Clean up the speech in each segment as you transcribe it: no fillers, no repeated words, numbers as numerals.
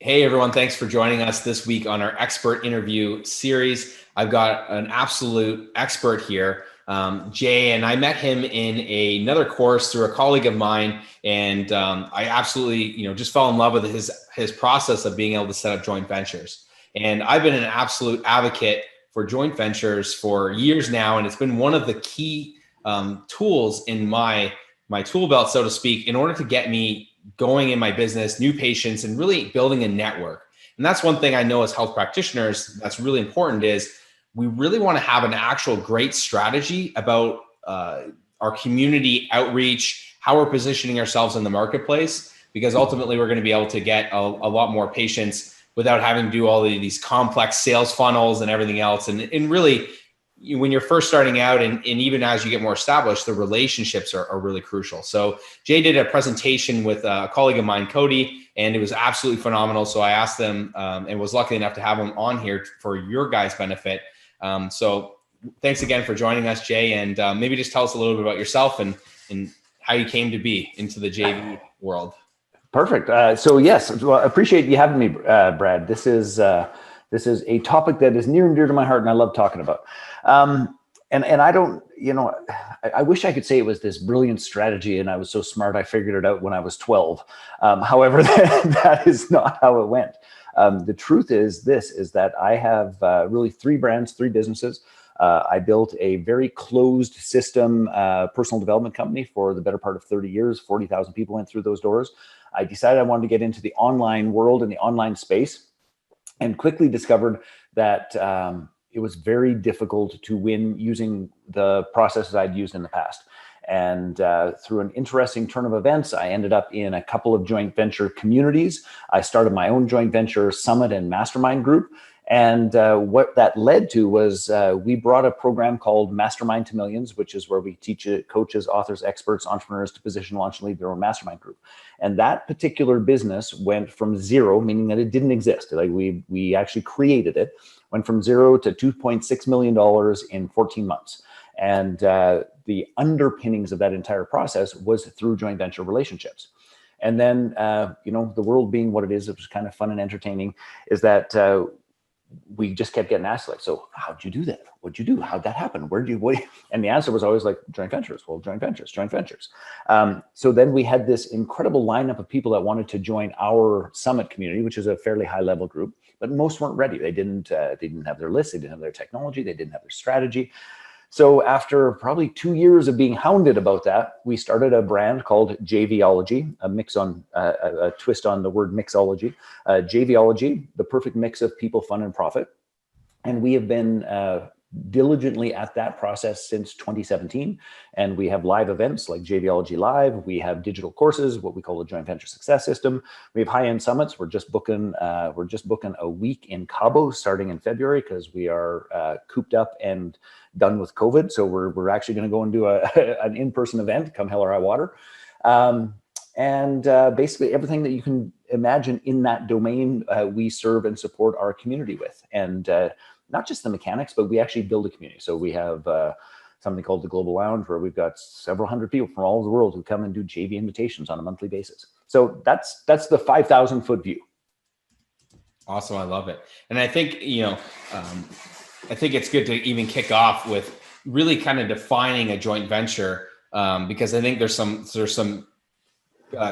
Hey everyone, thanks for joining us this week on our expert interview series. I've got an absolute expert here, Jay, and I met him in another course through a colleague of mine, and I absolutely, just fell in love with his process of being able to set up joint ventures. And I've been an absolute advocate for joint ventures for years now, and it's been one of the key tools in my tool belt, so to speak, in order to get me going in my business, new patients, and really building a network. And that's one thing I know as health practitioners that's really important is we really want to have an actual great strategy about our community outreach, how we're positioning ourselves in the marketplace, because ultimately we're going to be able to get a lot more patients without having to do all of these complex sales funnels and everything else. And really, when you're first starting out and even as you get more established, the relationships are really crucial. So Jay did a presentation with a colleague of mine, Cody, and it was absolutely phenomenal. So I asked them and was lucky enough to have him on here for your guys' benefit. So thanks again for joining us, Jay. And maybe just tell us a little bit about yourself and how you came to be into the JV world. Perfect. So yes, well, I appreciate you having me, Brad. This is a topic that is near and dear to my heart, and I love talking about. And I don't, I wish I could say it was this brilliant strategy and I was so smart I figured it out when I was 12. However, that is not how it went. The truth is that I have really three brands, three businesses. I built a very closed system personal development company for the better part of 30 years. 40,000 people went through those doors. I decided I wanted to get into the online world and the online space, and quickly discovered that it was very difficult to win using the processes I'd used in the past. And through an interesting turn of events, I ended up in a couple of joint venture communities. I started my own joint venture summit and mastermind group. And what that led to was we brought a program called Mastermind to Millions, which is where we teach coaches, authors, experts, entrepreneurs to position, launch, and lead their own mastermind group. And that particular business went from zero, meaning that it didn't exist. Like we actually created it, went from zero to $2.6 million in 14 months. And the underpinnings of that entire process was through joint venture relationships. And then, the world being what it is, it was kind of fun and entertaining, is that we just kept getting asked, like, so how'd you do that? What'd you do? How'd that happen? And the answer was always like, joint ventures. Well, joint ventures. So then we had this incredible lineup of people that wanted to join our summit community, which is a fairly high level group, but most weren't ready. They didn't have their list. They didn't have their technology. They didn't have their strategy. So after probably 2 years of being hounded about that, we started a brand called JVology, a twist on the word mixology. JVology, the perfect mix of people, fun, and profit. And we have been diligently at that process since 2017. And we have live events like JVology Live. We have digital courses, what we call the joint venture success system. We have high-end summits. We're just booking a week in Cabo starting in February because we are cooped up and done with COVID. So we're actually going to go and do an in-person event, come hell or high water. And basically everything that you can imagine in that domain, we serve and support our community with. And not just the mechanics, but we actually build a community. So we have something called the Global Lounge, where we've got several hundred people from all over the world who come and do JV invitations on a monthly basis. So that's the 5,000 foot view. Awesome. I love it. And I think, I think it's good to even kick off with really kind of defining a joint venture, because I think there's some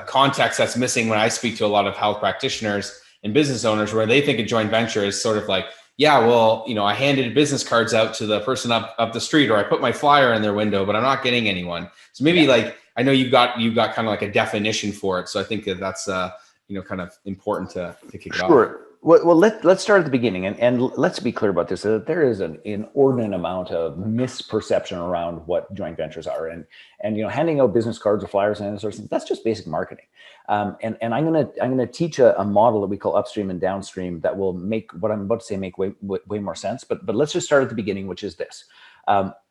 context that's missing when I speak to a lot of health practitioners and business owners, where they think a joint venture is sort of like, yeah, well, I handed business cards out to the person up the street, or I put my flyer in their window, but I'm not getting anyone. So maybe I know you've got kind of like a definition for it. So I think that's kind of important to kick it off. Sure. Well, let's start at the beginning, and let's be clear about this. There is an inordinate amount of misperception around what joint ventures are, and handing out business cards or flyers and sort of things, that's just basic marketing. And I'm gonna teach a model that we call upstream and downstream that will make what I'm about to say make way more sense. But let's just start at the beginning, which is this.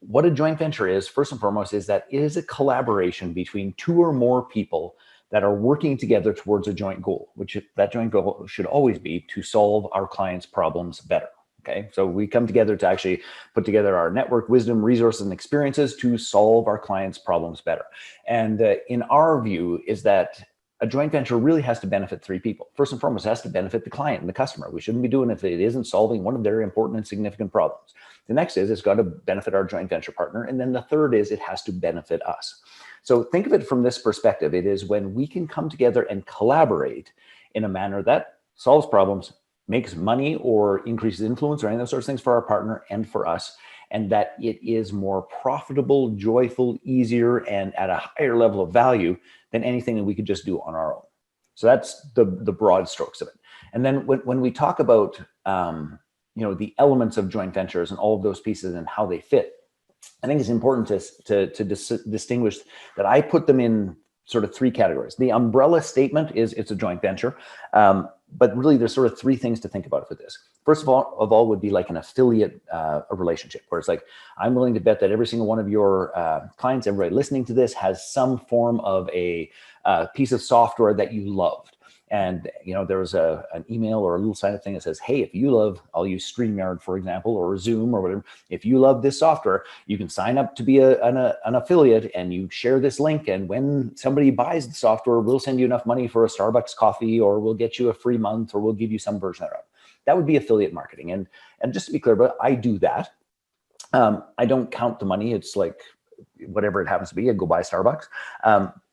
What a joint venture is, first and foremost, is that it is a collaboration between two or more people that are working together towards a joint goal, which that joint goal should always be to solve our clients' problems better. Okay, so we come together to actually put together our network, wisdom, resources, and experiences to solve our clients' problems better. And in our view is that a joint venture really has to benefit three people. First and foremost, it has to benefit the client and the customer. We shouldn't be doing it if it isn't solving one of their important and significant problems. The next is it's got to benefit our joint venture partner. And then the third is it has to benefit us. So think of it from this perspective. It is when we can come together and collaborate in a manner that solves problems, makes money or increases influence or any of those sorts of things for our partner and for us, and that it is more profitable, joyful, easier, and at a higher level of value than anything that we could just do on our own. So that's the broad strokes of it. And then when we talk about the elements of joint ventures and all of those pieces and how they fit, I think it's important to distinguish that I put them in sort of three categories. The umbrella statement is it's a joint venture, but really there's sort of three things to think about for this. First of all would be like an affiliate relationship, where it's like, I'm willing to bet that every single one of your clients, everybody listening to this, has some form of a piece of software that you loved. And there was an email or a little sign-up thing that says, hey, if you love, I'll use StreamYard, for example, or Zoom or whatever. If you love this software, you can sign up to be an affiliate, and you share this link. And when somebody buys the software, we'll send you enough money for a Starbucks coffee, or we'll get you a free month, or we'll give you some version thereof. That would be affiliate marketing. And just to be clear, but I do that. I don't count the money. It's like whatever it happens to be, I go buy Starbucks.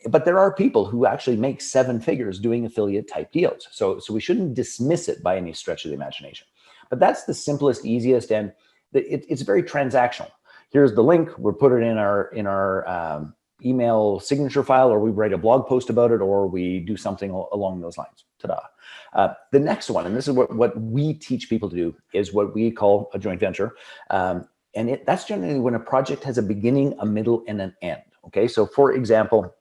But there are people who actually make seven figures doing affiliate type deals. So we shouldn't dismiss it by any stretch of the imagination. But that's the simplest, easiest, and it's very transactional. Here's the link. We'll put it in our email signature file, or we write a blog post about it, or we do something along those lines. Ta-da. The next one, and this is what we teach people to do, is what we call a joint venture. And that's generally when a project has a beginning, a middle, and an end. Okay, so for example,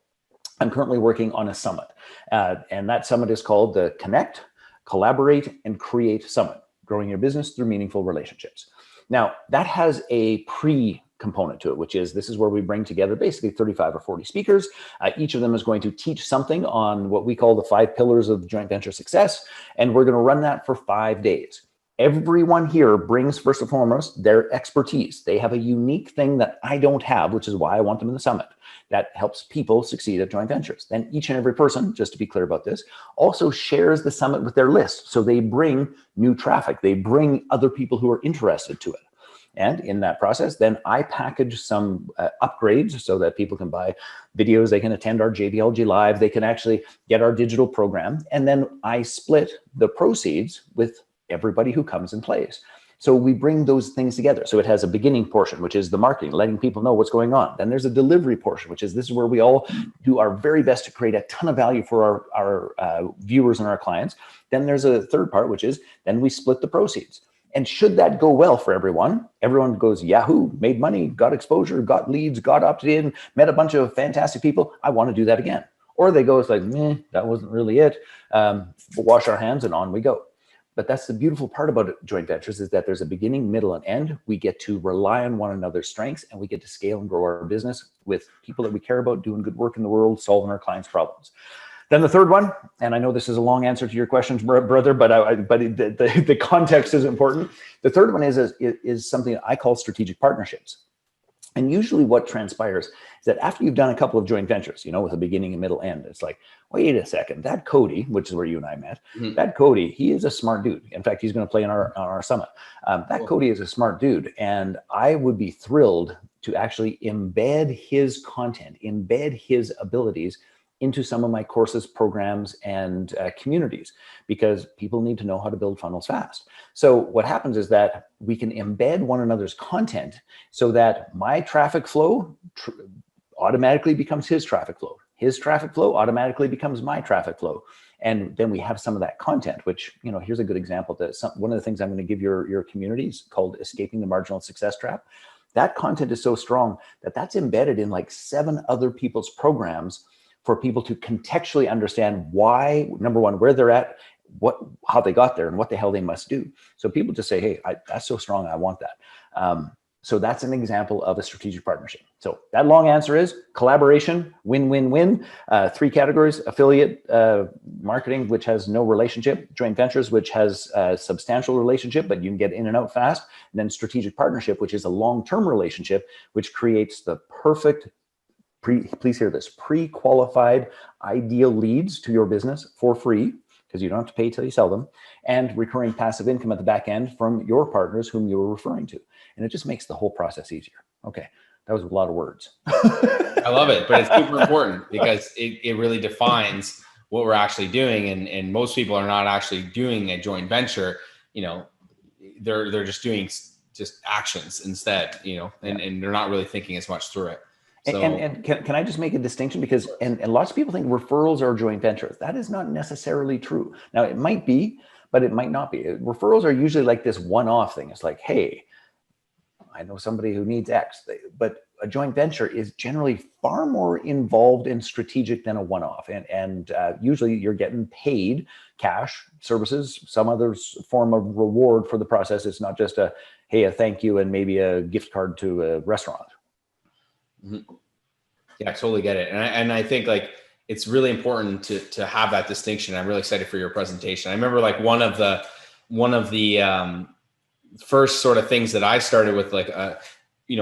I'm currently working on a summit, and that summit is called the Connect, Collaborate, and Create Summit, Growing Your Business Through Meaningful Relationships. Now, that has a pre-component to it, which is this is where we bring together basically 35 or 40 speakers. Each of them is going to teach something on what we call the 5 pillars of joint venture success, and we're going to run that for 5 days. Everyone here brings, first and foremost, their expertise. They have a unique thing that I don't have, which is why I want them in the summit. That helps people succeed at joint ventures. Then each and every person, just to be clear about this, also shares the summit with their list. So they bring new traffic. They bring other people who are interested to it. And in that process, then I package some upgrades so that people can buy videos, they can attend our JBLG Live, they can actually get our digital program. And then I split the proceeds with everybody who comes and plays. So we bring those things together. So it has a beginning portion, which is the marketing, letting people know what's going on. Then there's a delivery portion, which is this is where we all do our very best to create a ton of value for our viewers and our clients. Then there's a third part, which is then we split the proceeds. And should that go well for everyone goes, Yahoo, made money, got exposure, got leads, got opted in, met a bunch of fantastic people. I want to do that again. Or they go, it's like, meh, that wasn't really it. We'll wash our hands and on we go. But that's the beautiful part about joint ventures, is that there's a beginning, middle, and end. We get to rely on one another's strengths, and we get to scale and grow our business with people that we care about, doing good work in the world, solving our clients' problems. Then the third one, and I know this is a long answer to your questions, brother, but the context is important. The third one is something I call strategic partnerships. And usually what transpires is that after you've done a couple of joint ventures, with a beginning and middle end, it's like, wait a second, that Cody, which is where you and I met, that Cody, he is a smart dude. In fact, he's going to play on our summit. That Cody is a smart dude. And I would be thrilled to actually embed his content, embed his abilities into some of my courses, programs, and communities, because people need to know how to build funnels fast. So what happens is that we can embed one another's content so that my traffic flow automatically becomes his traffic flow. His traffic flow automatically becomes my traffic flow. And then we have some of that content, which, here's a good example. One of the things I'm going to give your community is called Escaping the Marginal Success Trap. That content is so strong that that's embedded in like 7 other people's programs for people to contextually understand why, number one, where they're at, how they got there, and what the hell they must do. So people just say, hey, that's so strong, I want that. So that's an example of a strategic partnership. So that long answer is collaboration, win-win-win. 3 categories: affiliate marketing, which has no relationship; joint ventures, which has a substantial relationship, but you can get in and out fast; and then strategic partnership, which is a long-term relationship, which creates the perfect please hear this, pre-qualified ideal leads to your business for free, because you don't have to pay till you sell them, and recurring passive income at the back end from your partners whom you were referring to. And it just makes the whole process easier. Okay, that was a lot of words. I love it, but it's super important because it really defines what we're actually doing. And most people are not actually doing a joint venture. They're just doing just actions instead, and they're not really thinking as much through it. So, and can I just make a distinction? Because and lots of people think referrals are joint ventures. That is not necessarily true. Now it might be, but it might not be. Referrals are usually like this one-off thing. It's like, hey, I know somebody who needs X, but a joint venture is generally far more involved and strategic than a one-off. And usually you're getting paid cash, services, some other form of reward for the process. It's not just a thank you and maybe a gift card to a restaurant. Mm-hmm. Yeah, I totally get it. And I think like it's really important to have that distinction. I'm really excited for your presentation. I remember like one of the first sort of things that I started with, like a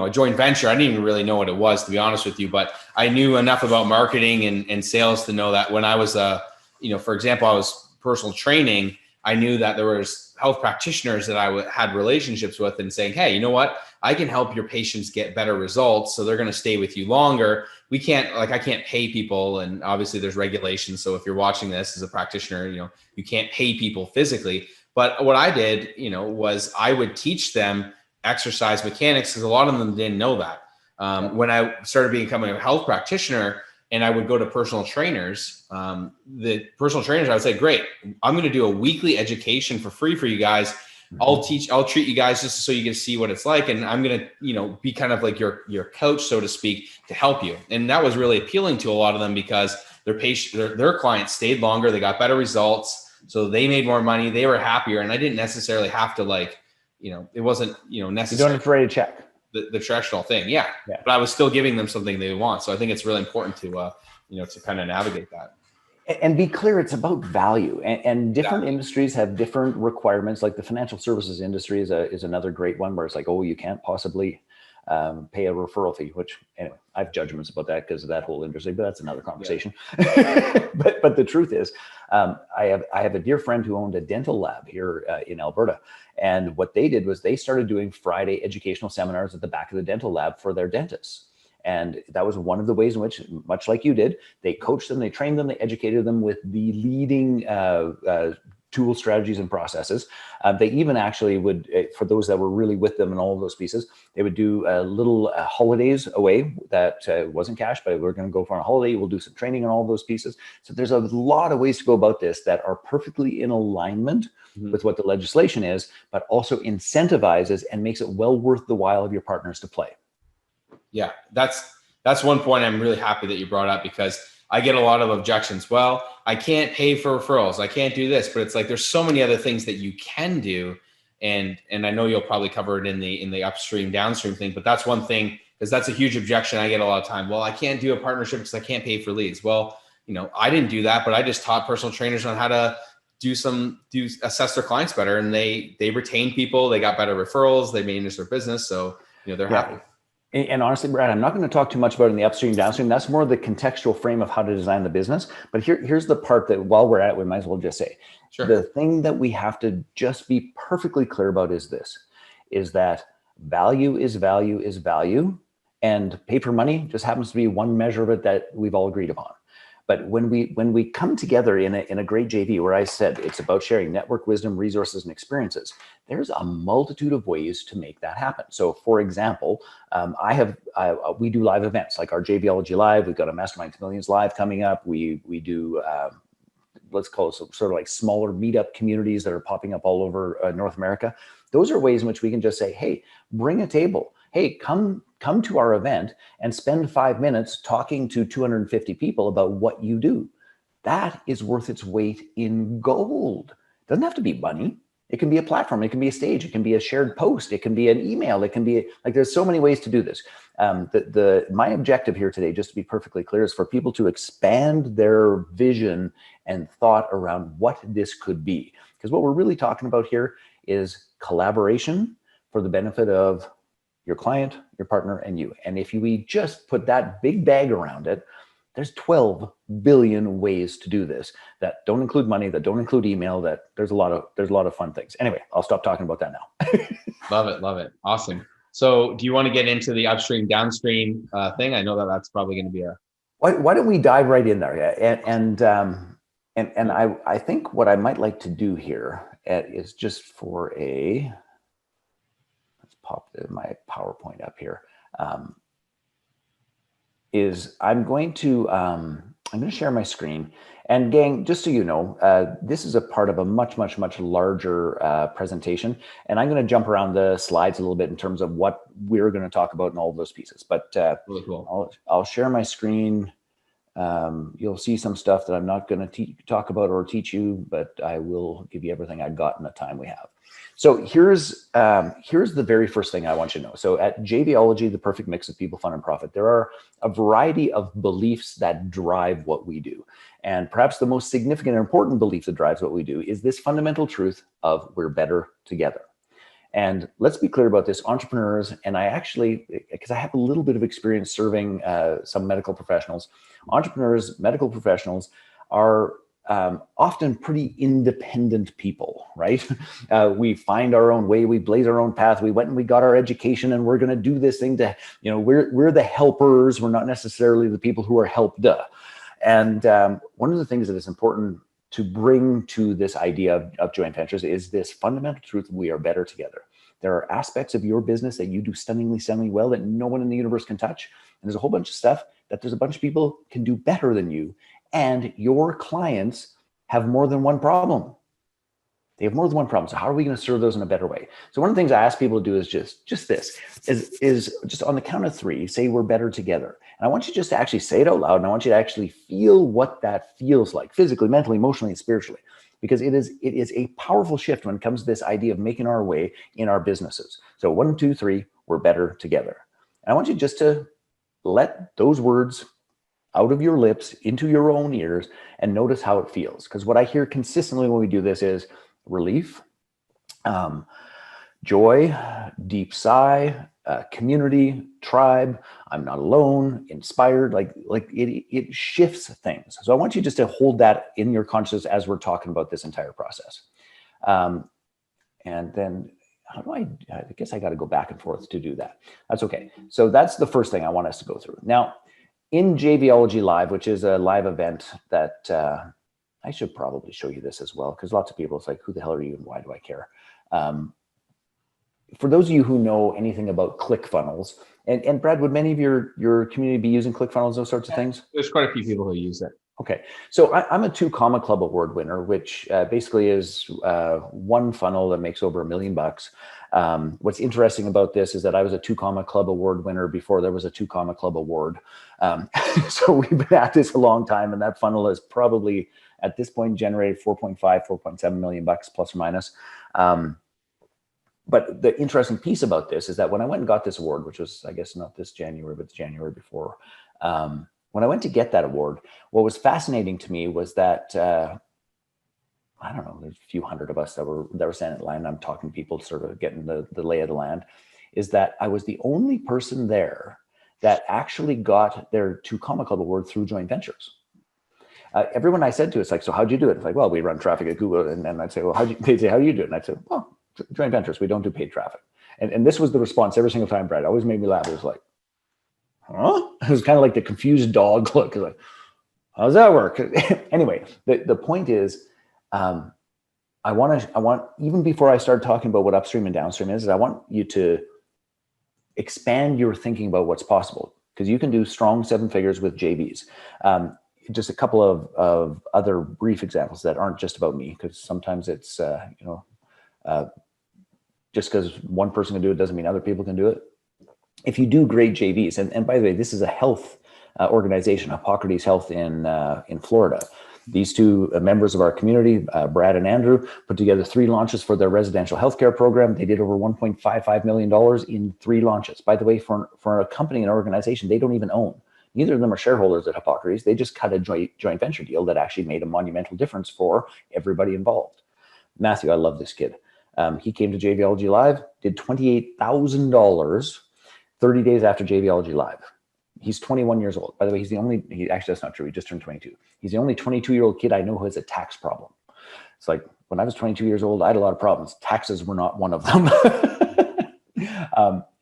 joint venture. I didn't even really know what it was, to be honest with you, but I knew enough about marketing and sales to know that when I was for example, I was personal training, I knew that there was health practitioners that I had relationships with and saying, hey, you know what? I can help your patients get better results. So they're going to stay with you longer. I can't pay people. And obviously there's regulations. So if you're watching this as a practitioner, you can't pay people physically. But what I did, was I would teach them exercise mechanics because a lot of them didn't know that. When I started becoming a health practitioner and I would go to personal trainers, the personal trainers, I would say, great, I'm going to do a weekly education for free for you guys. I'll treat you guys just so you can see what it's like. And I'm going to, be kind of like your coach, so to speak, to help you. And that was really appealing to a lot of them because their clients stayed longer. They got better results. So they made more money. They were happier. And I didn't necessarily have to it wasn't, necessarily. You don't have to write a check. The traditional thing. Yeah. But I was still giving them something they want. So I think it's really important to, to kind of navigate that. And be clear, it's about value, and different industries have different requirements. Like the financial services industry is another great one where it's like, oh, you can't possibly pay a referral fee, which anyway, I have judgments about that because of that whole industry, but that's another conversation. Yeah. but the truth is, I have a dear friend who owned a dental lab here in Alberta. And what they did was they started doing Friday educational seminars at the back of the dental lab for their dentists. And that was one of the ways in which, much like you did, they coached them, they trained them, they educated them with the leading tools, strategies, and processes. They even actually would, for those that were really with them and all of those pieces, they would do little holidays away that wasn't cash, but we're going to go for a holiday. We'll do some training on all of those pieces. So there's a lot of ways to go about this that are perfectly in alignment with what the legislation is, but also incentivizes and makes it well worth the while of your partners to play. Yeah, that's one point I'm really happy that you brought up because I get a lot of objections. Well, I can't pay for referrals. I can't do this, but it's like there's so many other things that you can do, and I know you'll probably cover it in the upstream downstream thing. But that's one thing because that's a huge objection I get a lot of time. Well, I can't do a partnership because I can't pay for leads. Well, I didn't do that, but I just taught personal trainers on how to assess their clients better, and they retain people. They got better referrals. They manage their business, so they're happy. And honestly, Brad, I'm not going to talk too much about it in the upstream, downstream. That's more the contextual frame of how to design the business. But here's the part that while we're at it, we might as well just say, sure. The thing that we have to just be perfectly clear about is that value is value is value, and pay for money just happens to be one measure of it that we've all agreed upon. But when we come together in a great JV, where I said it's about sharing network, wisdom, resources, and experiences, there's a multitude of ways to make that happen. So, for example, we do live events like our JVology Live. We've got a Mastermind to Millions Live coming up. We do let's call it sort of like smaller meetup communities that are popping up all over North America. Those are ways in which we can just say, hey, bring a table. Hey, come to our event and spend 5 minutes talking to 250 people about what you do. That is worth its weight in gold. It doesn't have to be money. It can be a platform. It can be a stage. It can be a shared post. It can be an email. It can be like, there's so many ways to do this. My objective here today, just to be perfectly clear, is for people to expand their vision and thought around what this could be. Because what we're really talking about here is collaboration for the benefit of your client, your partner, and you. And if we just put that big bag around it, there's 12 billion ways to do this that don't include money, that don't include email, that there's a lot of fun things. Anyway, I'll stop talking about that now. Love it. Love it. Awesome. So do you want to get into the upstream, downstream thing? I know that that's probably going to be a... Why don't we dive right in there? And I think what I might like to do here is just for a, let's pop my PowerPoint up here. Is I'm going to share my screen, and gang, just so you know, this is a part of a much larger presentation, and I'm going to jump around the slides a little bit in terms of what we're going to talk about in all of those pieces. But really cool. I'll share my screen. You'll see some stuff that I'm not going to talk about or teach you, but I will give you everything I got in the time we have. So here's the very first thing I want you to know. So at JVology, the perfect mix of people, fun, and profit, there are a variety of beliefs that drive what we do. And perhaps the most significant and important belief that drives what we do is this fundamental truth of we're better together. And let's be clear about this, entrepreneurs, and I actually, because I have a little bit of experience serving some medical professionals, entrepreneurs, medical professionals are often pretty independent people, right? We find our own way, we blaze our own path. We went and we got our education, and we're going to do this thing to, we're the helpers. We're not necessarily the people who are helped. And one of the things that is important to bring to this idea of joint ventures is this fundamental truth: we are better together. There are aspects of your business that you do stunningly well that no one in the universe can touch. And there's a whole bunch of stuff that there's a bunch of people can do better than you. And your clients have more than one problem. They have more than one problem. So how are we going to serve those in a better way? So one of the things I ask people to do is just just on the count of three, say we're better together. And I want you just to actually say it out loud. And I want you to actually feel what that feels like physically, mentally, emotionally, and spiritually, because it is a powerful shift when it comes to this idea of making our way in our businesses. So 1, 2, 3, we're better together. And I want you just to let those words out of your lips into your own ears and notice how it feels. Because what I hear consistently when we do this is relief, joy, deep sigh, community, tribe, I'm not alone, inspired, like it shifts things. So I want you just to hold that in your consciousness as we're talking about this entire process. And then I guess I got to go back and forth to do that. That's okay. So that's the first thing I want us to go through. Now, in JVology Live, which is a live event that I should probably show you this as well, because lots of people, it's like, who the hell are you and why do I care? For those of you who know anything about ClickFunnels, and Brad, would many of your community be using ClickFunnels, those sorts of things? There's quite a few people who use it. Okay, so I'm a 2 Comma Club award winner, which basically is one funnel that makes over $1 million. What's interesting about this is that I was a 2 Comma Club award winner before there was a 2 Comma Club award. So we've been at this a long time, and that funnel has probably at this point generated 4.7 million bucks plus or minus. But the interesting piece about this is that when I went and got this award, which was, I guess, not this January, but the January before, when I went to get that award, what was fascinating to me was that, I don't know, there's a few hundred of us that were standing in line. I'm talking to people, sort of getting the lay of the land, is that I was the only person there that actually got their 2 Comma Club award through joint ventures. Everyone I said to, it's like, so how'd you do it? It's like, well, we run traffic at Google. And I'd say, well, they'd say, how do you do it? And I'd say, well, joint ventures, we don't do paid traffic. And this was the response every single time, Brad. It always made me laugh. It was like, huh? It was kind of like the confused dog look. Like, how does that work? Anyway, the point is, I want, even before I start talking about what upstream and downstream is I want you to expand your thinking about what's possible, because you can do strong 7 figures with JVs. Just a couple of other brief examples that aren't just about me, because sometimes it's, just because one person can do it doesn't mean other people can do it. If you do great JVs, and by the way, this is a health organization, Hippocrates Health in Florida. These 2 members of our community, Brad and Andrew, put together 3 launches for their residential healthcare program. They did over $1.55 million in 3 launches. By the way, for a company and organization they don't even own. Neither of them are shareholders at Hippocrates. They just cut a joint venture deal that actually made a monumental difference for everybody involved. Matthew, I love this kid. He came to JVology Live, did $28,000 30 days after JVology Live. He's 21 years old. By the way, actually, that's not true. He just turned 22. He's the only 22-year-old kid I know who has a tax problem. It's like, when I was 22 years old, I had a lot of problems. Taxes were not one of them.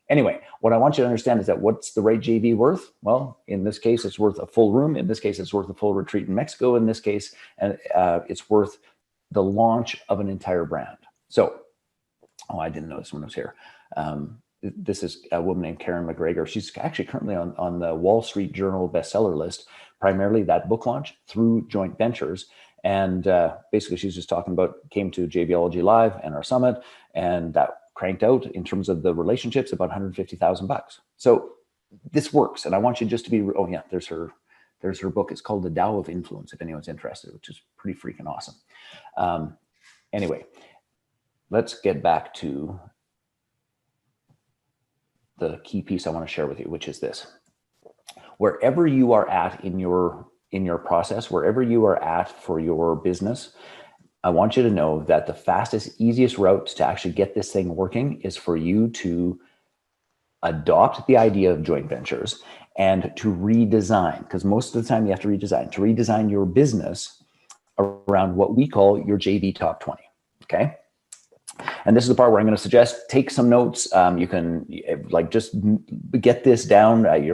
Anyway, what I want you to understand is that what's the right JV worth? Well, in this case, it's worth a full room. In this case, it's worth a full retreat in Mexico. In this case, and it's worth the launch of an entire brand. So, I didn't notice when I was here. This is a woman named Karen McGregor. She's actually currently on the Wall Street Journal bestseller list, primarily that book launch through joint ventures. And basically, she's just talking about, came to JVology Live and our summit, and that cranked out in terms of the relationships about $150,000. So this works. And I want you just to be, oh yeah, there's her book. It's called The Tao of Influence, if anyone's interested, which is pretty freaking awesome. Anyway, let's get back to the key piece I want to share with you, which is this. Wherever you are at in your process, wherever you are at for your business, I want you to know that the fastest, easiest route to actually get this thing working is for you to adopt the idea of joint ventures and to redesign, because most of the time you have to redesign your business around what we call your JV top 20. Okay. And this is the part where I'm going to suggest take some notes. You can just get this down. I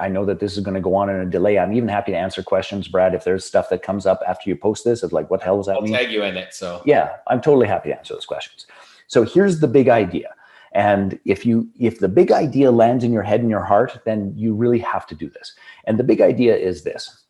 know that this is going to go on in a delay. I'm even happy to answer questions, Brad, if there's stuff that comes up after you post this of like, what the hell does that mean? I'll tag you in it. So yeah, I'm totally happy to answer those questions. So here's the big idea. And if the big idea lands in your head and your heart, then you really have to do this. And the big idea is this.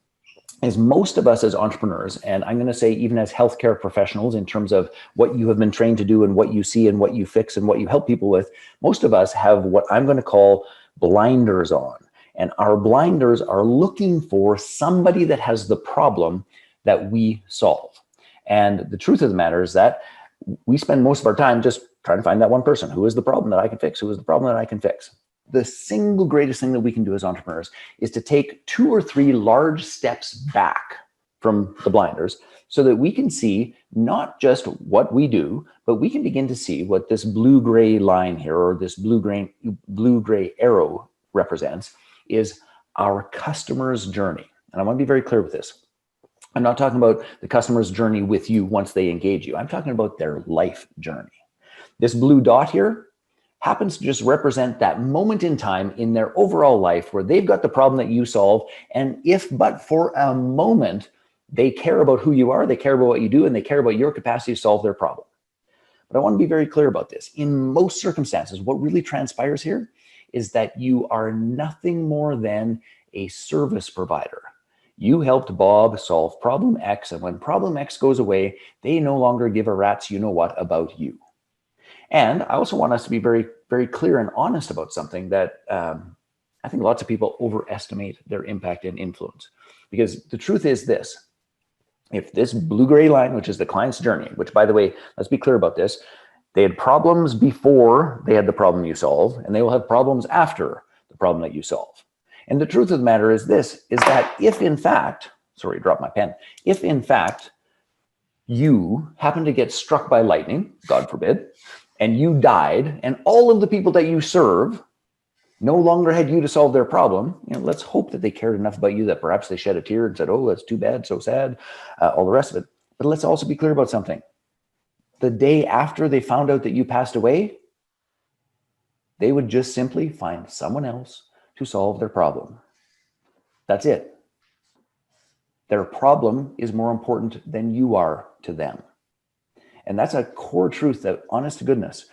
Is most of us as entrepreneurs, and I'm going to say even as healthcare professionals in terms of what you have been trained to do and what you see and what you fix and what you help people with, most of us have what I'm going to call blinders on. And our blinders are looking for somebody that has the problem that we solve. And the truth of the matter is that we spend most of our time just trying to find that one person. Who is the problem that I can fix? Who is the problem that I can fix? The single greatest thing that we can do as entrepreneurs is to take 2 or 3 large steps back from the blinders so that we can see not just what we do, but we can begin to see what this blue-gray line here, or this blue-gray arrow represents, is our customer's journey. And I want to be very clear with this. I'm not talking about the customer's journey with you once they engage you. I'm talking about their life journey. This blue dot here happens to just represent that moment in time in their overall life where they've got the problem that you solve. And if but for a moment, they care about who you are, they care about what you do, and they care about your capacity to solve their problem. But I want to be very clear about this. In most circumstances, what really transpires here is that you are nothing more than a service provider. You helped Bob solve problem X, and when problem X goes away, they no longer give a rat's you-know-what about you. And I also want us to be very, very clear and honest about something that I think lots of people overestimate their impact and influence. Because the truth is this: if this blue-gray line, which is the client's journey, which, by the way, let's be clear about this, they had problems before they had the problem you solve, and they will have problems after the problem that you solve. And the truth of the matter is this, is that if in fact, sorry, dropped my pen, if in fact you happen to get struck by lightning, God forbid, and you died, and all of the people that you serve no longer had you to solve their problem, let's hope that they cared enough about you that perhaps they shed a tear and said, oh, that's too bad, so sad, all the rest of it. But let's also be clear about something. The day after they found out that you passed away, they would just simply find someone else to solve their problem. That's it. Their problem is more important than you are to them. And that's a core truth that, honest to goodness,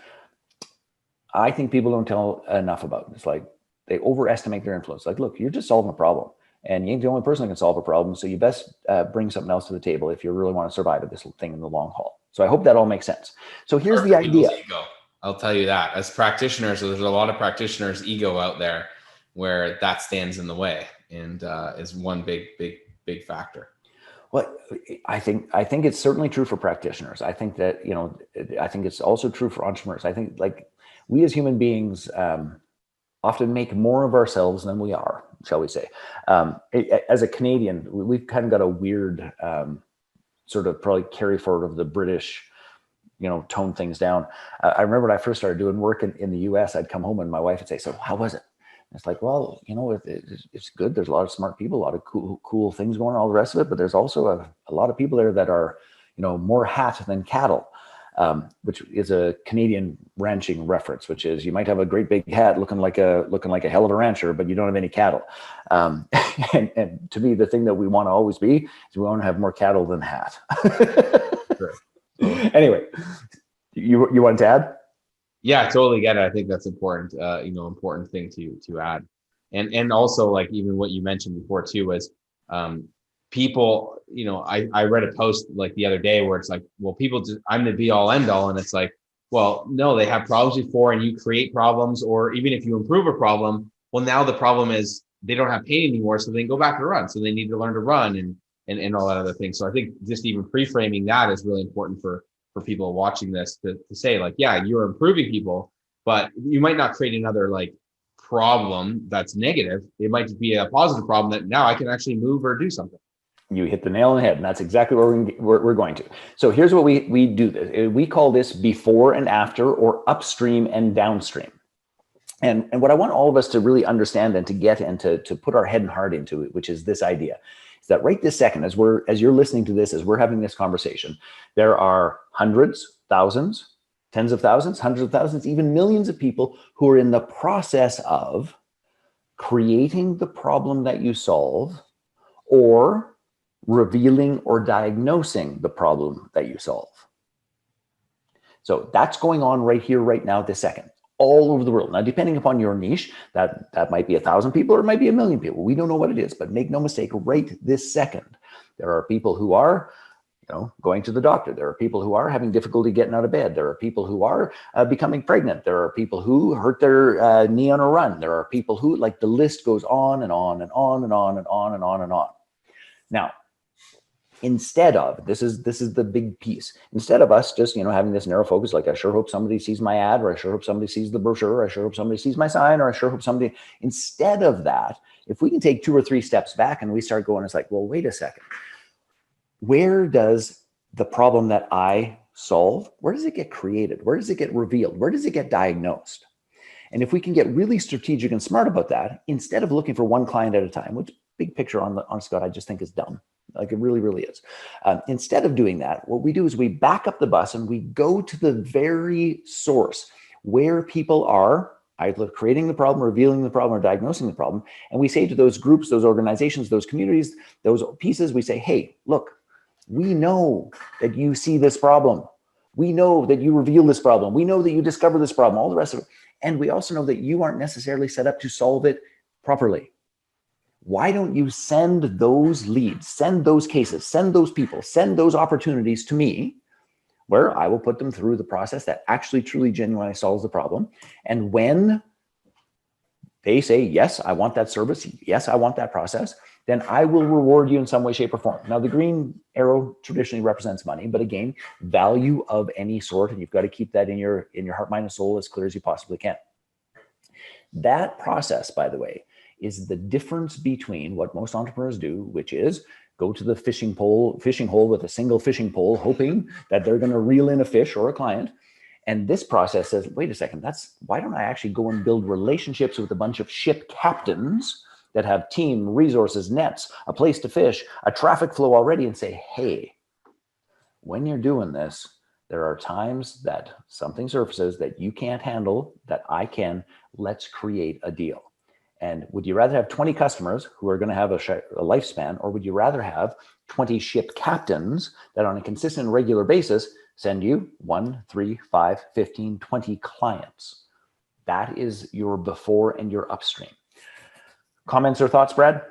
I think people don't tell enough about. It's like they overestimate their influence. Like, look, you're just solving a problem, and you ain't the only person that can solve a problem. So you best bring something else to the table if you really want to survive at this thing in the long haul. So I hope that all makes sense. So here's the idea. Ego. I'll tell you that as practitioners, there's a lot of practitioners' ego out there where that stands in the way, and is one big factor. Well, I think it's certainly true for practitioners. I think that, I think it's also true for entrepreneurs. I think like we as human beings often make more of ourselves than we are, shall we say. As a Canadian, we've kind of got a weird sort of probably carry forward of the British tone things down. I remember when I first started doing work in the US, I'd come home and my wife would say, so how was it? And it's like, well, it's good. There's a lot of smart people, a lot of cool things going on, all the rest of it. But there's also a lot of people there that are, more hat than cattle. Which is a Canadian ranching reference, which is you might have a great big hat looking like a hell of a rancher, but you don't have any cattle. And to me, the thing that we want to always be is we want to have more cattle than hat. Sure. Anyway, you want to add? Yeah, totally get it. I think that's important. Important thing to add, and also like even what you mentioned before too was people. I read a post like the other day where it's like, well, people just, I'm the be all end all, and it's like, well, no, they have problems before, and you create problems, or even if you improve a problem, well, now the problem is they don't have pain anymore, so they can go back to run, so they need to learn to run and all that other thing. So I think just even pre-framing that is really important for people watching this to say like, yeah, you're improving people, but you might not create another like problem that's negative. It might be a positive problem that now I can actually move or do something. You hit the nail on the head, and that's exactly where we're going to. So here's what we do. This we call this before and after, or upstream and downstream. And what I want all of us to really understand and to get and to put our head and heart into it, which is this idea, is that right this second, as you're listening to this, as we're having this conversation, there are hundreds, thousands, tens of thousands, hundreds of thousands, even millions of people who are in the process of creating the problem that you solve, or revealing or diagnosing the problem that you solve. So that's going on right here, right now, this second, all over the world. Now, depending upon your niche, that might be 1,000 people or it might be 1,000,000 people. We don't know what it is, but make no mistake, right this second, there are people who are going to the doctor. There are people who are having difficulty getting out of bed. There are people who are becoming pregnant. There are people who hurt their knee on a run. There are people who, like, the list goes on and on and on and on and on and on and on. Now, instead of, this is the big piece, instead of us just, having this narrow focus, like I sure hope somebody sees my ad, or I sure hope somebody sees the brochure, or I sure hope somebody sees my sign, or I sure hope somebody, instead of that, if we can take 2 or 3 steps back and we start going, it's like, well, wait a second. Where does the problem that I solve, where does it get created? Where does it get revealed? Where does it get diagnosed? And if we can get really strategic and smart about that, instead of looking for one client at a time, which big picture on Scott, I just think is dumb. Like, it really, really is. Instead of doing that, what we do is we back up the bus and we go to the very source where people are either creating the problem, revealing the problem, or diagnosing the problem. And we say to those groups, those organizations, those communities, those pieces, we say, hey, look, we know that you see this problem. We know that you reveal this problem. We know that you discover this problem, all the rest of it. And we also know that you aren't necessarily set up to solve it properly. Why don't you send those leads, send those cases, send those people, send those opportunities to me, where I will put them through the process that actually truly genuinely solves the problem. And when they say, yes, I want that service, yes, I want that process, then I will reward you in some way, shape, or form. Now, the green arrow traditionally represents money, but again, value of any sort, and you've got to keep that in your heart, mind, and soul as clear as you possibly can. That process, by the way, is the difference between what most entrepreneurs do, which is go to the fishing hole with a single fishing pole, hoping that they're going to reel in a fish or a client. And this process says, wait a second, why don't I actually go and build relationships with a bunch of ship captains that have team, resources, nets, a place to fish, a traffic flow already, and say, hey, when you're doing this, there are times that something surfaces that you can't handle, that I can. Let's create a deal. And would you rather have 20 customers who are going to have a lifespan, or would you rather have 20 ship captains that on a consistent, regular basis send you 1, 3, 5, 15, 20 clients? That is your before and your upstream. Comments or thoughts, Brad?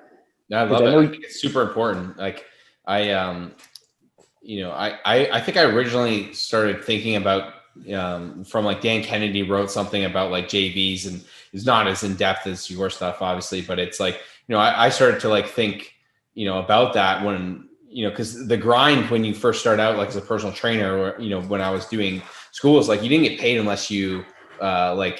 Yeah, I love it. I think it's super important. Like I think I originally started thinking about from like Dan Kennedy wrote something about like JVs, and it's not as in depth as your stuff, obviously, but it's like, I started to like think, about that when, because the grind when you first start out, like as a personal trainer, or, when I was doing school, is like, you didn't get paid unless you got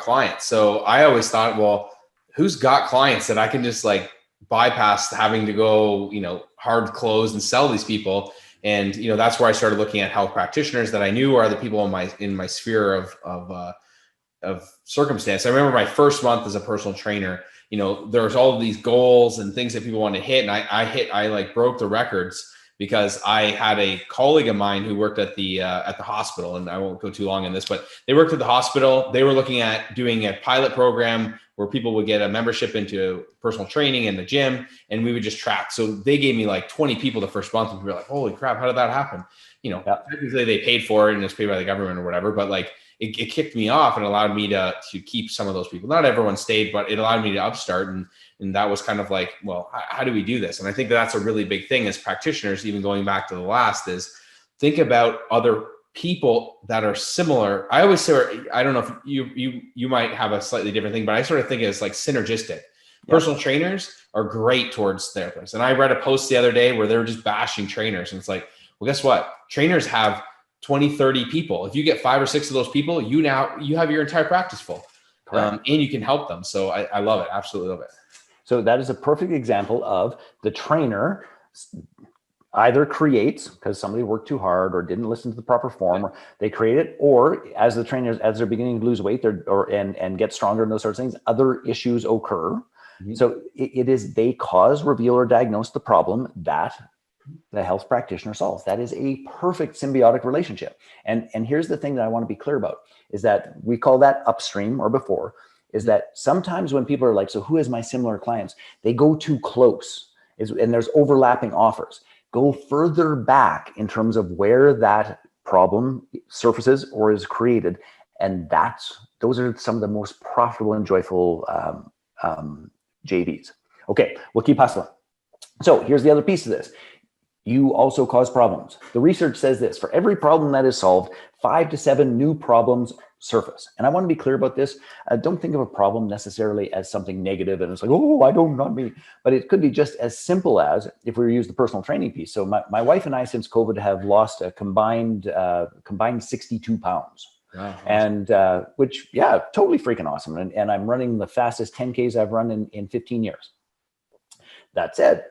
clients. So I always thought, well, who's got clients that I can just like bypass having to go, hard close and sell these people. And, that's where I started looking at health practitioners that I knew are the people in my sphere of circumstance. I remember my first month as a personal trainer, there's all of these goals and things that people want to hit. And I like broke the records because I had a colleague of mine who worked at the hospital, and I won't go too long in this, but they worked at the hospital. They were looking at doing a pilot program where people would get a membership into personal training in the gym, and we would just track. So they gave me like 20 people the first month, and we were like, holy crap, how did that happen? Technically they paid for it and it's paid by the government or whatever, but like it kicked me off and allowed me to keep some of those people. Not everyone stayed, but it allowed me to upstart. And that was kind of like, well, how do we do this? And I think that's a really big thing as practitioners, even going back to the last, is think about other people that are similar. I always say, I don't know if you might have a slightly different thing, but I sort of think it's like synergistic. Personal trainers are great towards therapists. And I read a post the other day where they were just bashing trainers. And it's like, well, guess what? Trainers have 20, 30 people. If you get 5 or 6 of those people, you have your entire practice full. And you can help them. So I love it. Absolutely love it. So that is a perfect example of the trainer either creates because somebody worked too hard or didn't listen to the proper form, or they create it, or as the trainers, as they're beginning to lose weight and get stronger and those sorts of things, other issues occur. Mm-hmm. So it is, they cause, reveal, or diagnose the problem that the health practitioner solves. That is a perfect symbiotic relationship. And here's the thing that I want to be clear about is that we call that upstream or before, is that sometimes when people are like, so who is my similar clients? They go too close and there's overlapping offers. Go further back in terms of where that problem surfaces or is created. And those are some of the most profitable and joyful JVs. Okay, we'll keep hustling. So here's the other piece of this. You also cause problems. The research says this: for every problem that is solved, 5 to 7 new problems surface. And I want to be clear about this. Don't think of a problem necessarily as something negative and it's like, oh, not me. But it could be just as simple as, if we use the personal training piece. So my wife and I, since COVID, have lost a combined 62 pounds. Wow, awesome. And which, yeah, totally freaking awesome. And I'm running the fastest 10Ks I've run in 15 years. That said,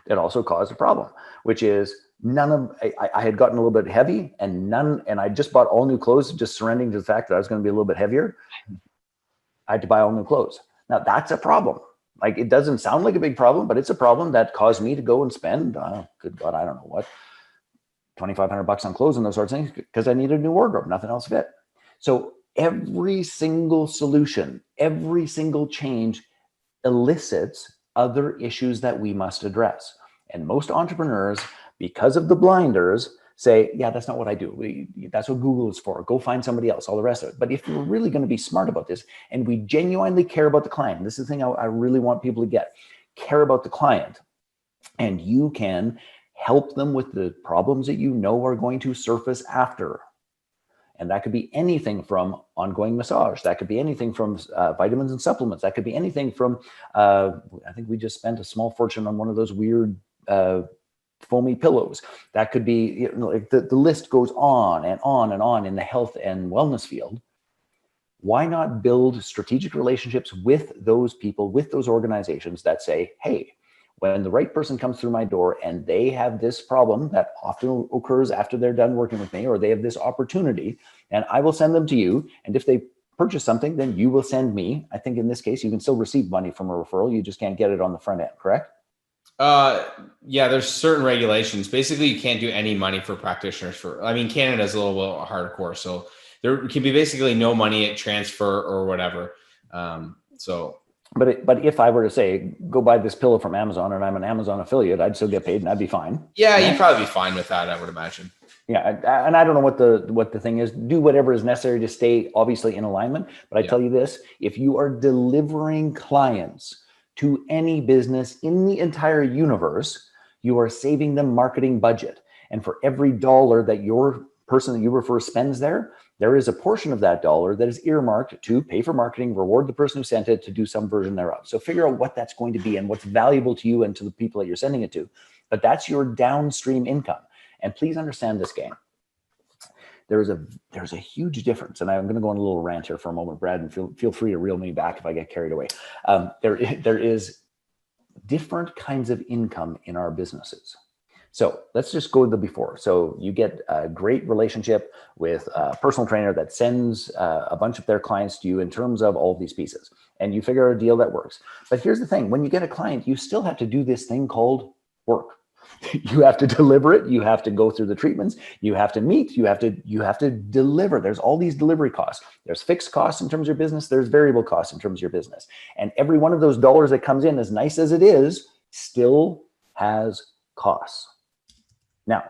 it also caused a problem, which is I had gotten a little bit heavy and I just bought all new clothes, just surrendering to the fact that I was going to be a little bit heavier. I had to buy all new clothes. Now that's a problem. Like, it doesn't sound like a big problem, but it's a problem that caused me to go and spend, good God, I don't know what, $2,500 on clothes and those sorts of things because I needed a new wardrobe. Nothing else fit. So every single solution, every single change elicits other issues that we must address. And most entrepreneurs, because of the blinders, say, yeah, that's not what I do. That's what Google is for. Go find somebody else, all the rest of it. But if we're really going to be smart about this and we genuinely care about the client, this is the thing I really want people to get, care about the client, and you can help them with the problems that you know are going to surface after. And that could be anything from ongoing massage. That could be anything from vitamins and supplements. That could be anything from, I think we just spent a small fortune on one of those weird foamy pillows. That could be, like the list goes on and on and on in the health and wellness field. Why not build strategic relationships with those people, with those organizations that say, hey, when the right person comes through my door and they have this problem that often occurs after they're done working with me, or they have this opportunity, and I will send them to you. And if they purchase something, then you will send me. I think in this case, you can still receive money from a referral. You just can't get it on the front end, correct? Yeah, there's certain regulations. Basically, you can't do any money for practitioners Canada's a little bit hardcore. So there can be basically no money at transfer or whatever. But if I were to say, go buy this pillow from Amazon and I'm an Amazon affiliate, I'd still get paid and I'd be fine. Yeah, you'd probably be fine with that, I would imagine. Yeah, and I don't know what the thing is. Do whatever is necessary to stay obviously in alignment. But I tell you this, if you are delivering clients to any business in the entire universe, you are saving them marketing budget. And for every dollar that your person that you refer spends there is a portion of that dollar that is earmarked to pay for marketing, reward the person who sent it, to do some version thereof. So figure out what that's going to be and what's valuable to you and to the people that you're sending it to. But that's your downstream income. And please understand this, gang. There's a huge difference. And I'm going to go on a little rant here for a moment, Brad, and feel free to reel me back if I get carried away. There is different kinds of income in our businesses. So let's just go to the before. So you get a great relationship with a personal trainer that sends a bunch of their clients to you in terms of all of these pieces, and you figure out a deal that works. But here's the thing: when you get a client, you still have to do this thing called work. You have to deliver it. You have to go through the treatments. You have to meet. You have to deliver. There's all these delivery costs. There's fixed costs in terms of your business. There's variable costs in terms of your business. And every one of those dollars that comes in, as nice as it is, still has costs. Now,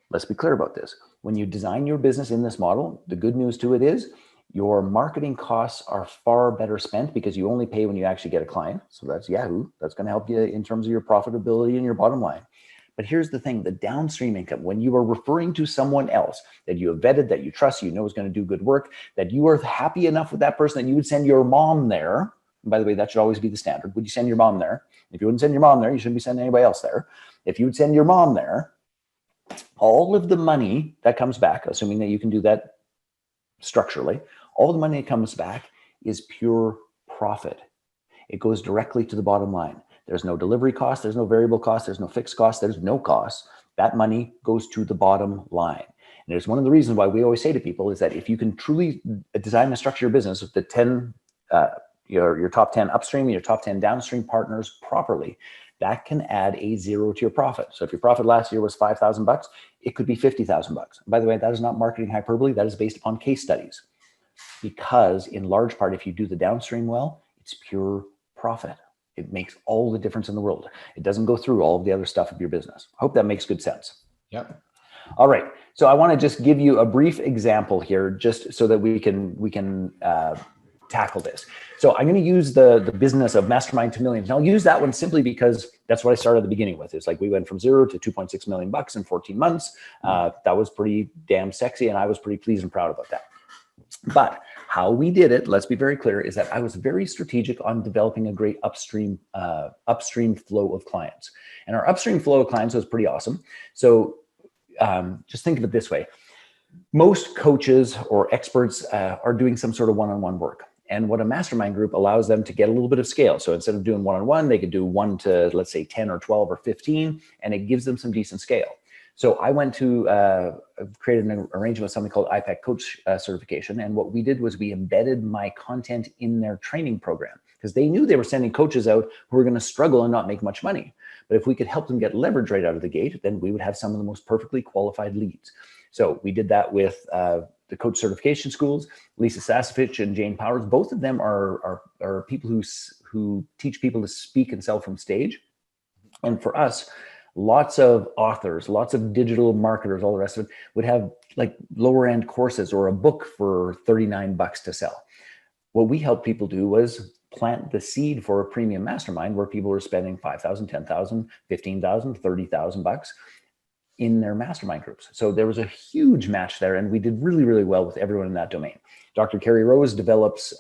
let's be clear about this. When you design your business in this model, the good news to it is your marketing costs are far better spent because you only pay when you actually get a client. So that's Yahoo. That's going to help you in terms of your profitability and your bottom line. But here's the thing, the downstream income, when you are referring to someone else that you have vetted, that you trust, you know is going to do good work, that you are happy enough with that person that you would send your mom there. And by the way, that should always be the standard. Would you send your mom there? If you wouldn't send your mom there, you shouldn't be sending anybody else there. If you would send your mom there, all of the money that comes back, assuming that you can do that structurally, all the money that comes back is pure profit. It goes directly to the bottom line. There's no delivery cost, there's no variable cost, there's no fixed cost, there's no cost. That money goes to the bottom line. And there's one of the reasons why we always say to people is that if you can truly design and structure your business with the 10, your top 10 upstream and your top 10 downstream partners properly, that can add a zero to your profit. So if your profit last year was $5,000, it could be $50,000. By the way, that is not marketing hyperbole. That is based upon case studies. Because in large part, if you do the downstream well, it's pure profit. It makes all the difference in the world. It doesn't go through all of the other stuff of your business. I hope that makes good sense. Yep. All right. So I want to just give you a brief example here, just so that we can tackle this. So I'm going to use the business of mastermind to millions. And I'll use that one simply because that's what I started at the beginning with. It's like we went from $0 to $2.6 million in 14 months. That was pretty damn sexy. And I was pretty pleased and proud about that. But how we did it, let's be very clear, is that I was very strategic on developing a great upstream flow of clients. And our upstream flow of clients was pretty awesome. So just think of it this way. Most coaches or experts are doing some sort of one-on-one work. And what a mastermind group allows them to get a little bit of scale. So instead of doing one-on-one, they could do 1 to, let's say, 10 or 12 or 15, and it gives them some decent scale. So I went to create an arrangement with something called IPAC Coach Certification. And what we did was we embedded my content in their training program because they knew they were sending coaches out who were going to struggle and not make much money. But if we could help them get leverage right out of the gate, then we would have some of the most perfectly qualified leads. So we did that with the coach certification schools. Lisa Sasevich and Jane Powers, both of them are people who teach people to speak and sell from stage. And for us, lots of authors, lots of digital marketers, all the rest of it would have like lower end courses or a book for $39 to sell. What we helped people do was plant the seed for a premium mastermind where people were spending $5,000, $10,000, $15,000, $30,000 in their mastermind groups. So there was a huge match there, and we did really, really well with everyone in that domain. Dr. Carrie Rose develops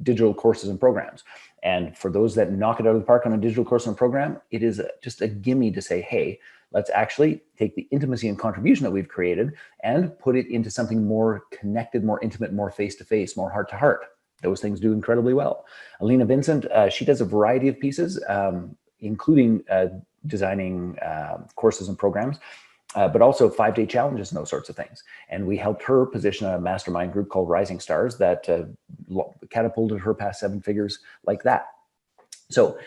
digital courses and programs. And for those that knock it out of the park on a digital course and program, it is just a gimme to say, hey, let's actually take the intimacy and contribution that we've created and put it into something more connected, more intimate, more face-to-face, more heart-to-heart. Those things do incredibly well. Alina Vincent, she does a variety of pieces, including designing courses and programs, but also 5-day challenges and those sorts of things. And we helped her position a mastermind group called Rising Stars that catapulted her past 7 figures like that. So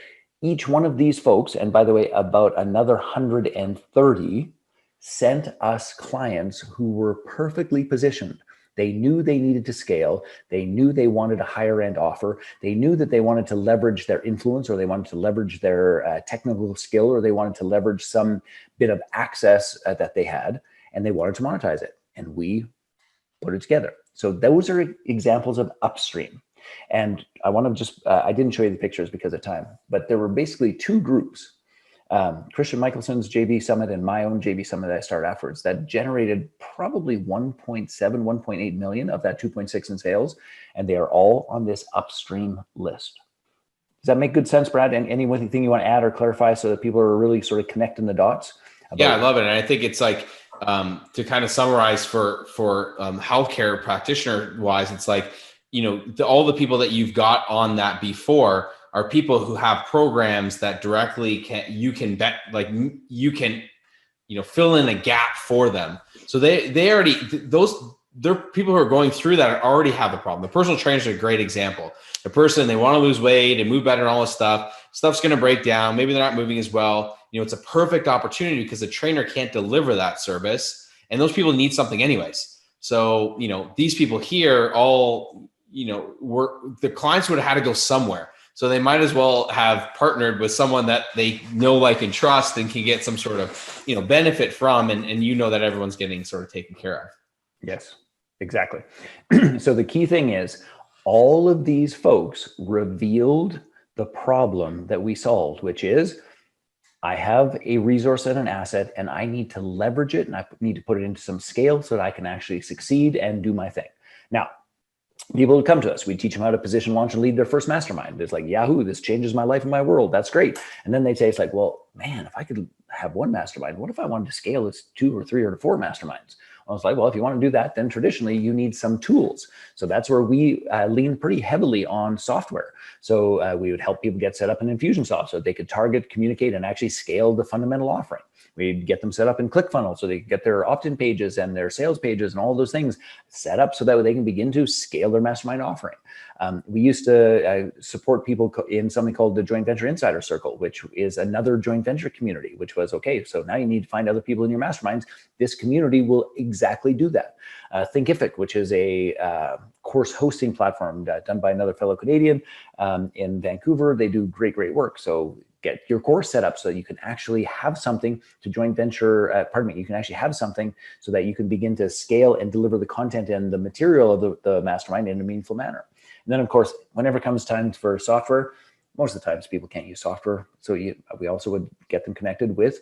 each one of these folks, and by the way, about another 130 sent us clients who were perfectly positioned. They knew they needed to scale. They knew they wanted a higher end offer. They knew that they wanted to leverage their influence, or they wanted to leverage their technical skill, or they wanted to leverage some bit of access that they had, and they wanted to monetize it. And we put it together. So those are examples of upstream. And I want to just, I didn't show you the pictures because of time, but there were basically 2 groups. Christian Michelson's JV Summit and my own JV Summit that I started afterwards that generated probably 1.7, 1.8 million of that 2.6 in sales. And they are all on this upstream list. Does that make good sense, Brad? And anything you want to add or clarify so that people are really sort of connecting the dots? Yeah, I love it. And I think it's like, to kind of summarize for healthcare practitioner wise, it's like, all the people that you've got on that before are people who have programs that directly you can fill in a gap for them. So they already, they're people who are going through that already have the problem. The personal trainers are a great example. The person, they want to lose weight and move better and all this stuff's going to break down. Maybe they're not moving as well. It's a perfect opportunity because the trainer can't deliver that service, and those people need something anyways. So, these people here all, the clients would have had to go somewhere. So they might as well have partnered with someone that they know, like, and trust and can get some sort of, benefit from. And that everyone's getting sort of taken care of. Yes, exactly. So the key thing is all of these folks revealed the problem that we solved, which is I have a resource and an asset and I need to leverage it and I need to put it into some scale so that I can actually succeed and do my thing. Now, people would come to us. We teach them how to position, launch, and lead their first mastermind. It's like, Yahoo, this changes my life and my world. That's great. And then they say, it's like, well, man, if I could have one mastermind, what if I wanted to scale this 2 or 3 or 4 masterminds? I was like, well, if you want to do that, then traditionally you need some tools. So that's where we lean pretty heavily on software. So we would help people get set up in Infusionsoft so they could target, communicate, and actually scale the fundamental offering. We'd get them set up in ClickFunnels so they could get their opt-in pages and their sales pages and all those things set up so that they can begin to scale their mastermind offering. We used to support people in something called the Joint Venture Insider Circle, which is another joint venture community, which was, okay, so now you need to find other people in your masterminds. This community will exactly do that. Thinkific, which is a course hosting platform done by another fellow Canadian in Vancouver. They do great work. So get your course set up so that you can actually have something to joint venture, you can actually have something so that you can begin to scale and deliver the content and the material of the mastermind in a meaningful manner. And then, of course, whenever it comes time for software, most of the times people can't use software. So we also would get them connected with